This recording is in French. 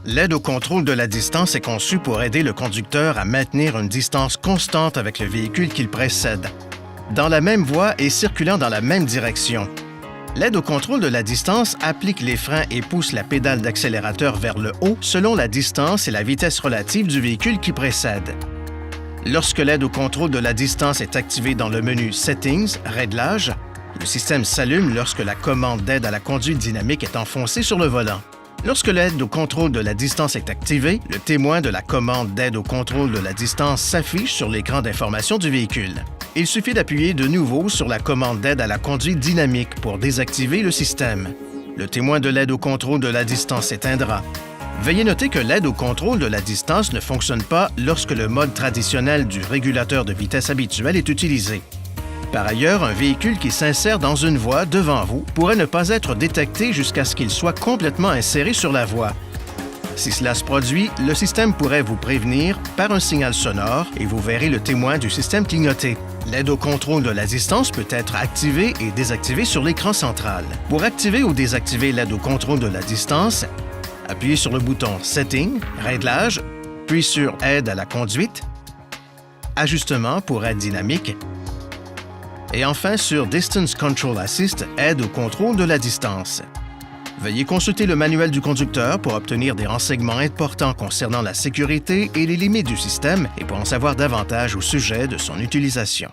L'aide au contrôle de la distance est conçue pour aider le conducteur à maintenir une distance constante avec le véhicule qu'il précède, dans la même voie et circulant dans la même direction. L'aide au contrôle de la distance applique les freins et pousse la pédale d'accélérateur vers le haut selon la distance et la vitesse relative du véhicule qui précède. Lorsque l'aide au contrôle de la distance est activée dans le menu Settings, Réglages, le système s'allume lorsque la commande d'aide à la conduite dynamique est enfoncée sur le volant. Lorsque l'aide au contrôle de la distance est activée, le témoin de la commande d'aide au contrôle de la distance s'affiche sur l'écran d'information du véhicule. Il suffit d'appuyer de nouveau sur la commande d'aide à la conduite dynamique pour désactiver le système. Le témoin de l'aide au contrôle de la distance s'éteindra. Veuillez noter que l'aide au contrôle de la distance ne fonctionne pas lorsque le mode traditionnel du régulateur de vitesse habituel est utilisé. Par ailleurs, un véhicule qui s'insère dans une voie devant vous pourrait ne pas être détecté jusqu'à ce qu'il soit complètement inséré sur la voie. Si cela se produit, le système pourrait vous prévenir par un signal sonore et vous verrez le témoin du système clignoter. L'aide au contrôle de la distance peut être activée et désactivée sur l'écran central. Pour activer ou désactiver l'aide au contrôle de la distance, appuyez sur le bouton Settings, Réglages, puis sur Aide à la conduite, Ajustement pour aide dynamique, et enfin sur Distance Control Assist, aide au contrôle de la distance. Veuillez consulter le manuel du conducteur pour obtenir des renseignements importants concernant la sécurité et les limites du système et pour en savoir davantage au sujet de son utilisation.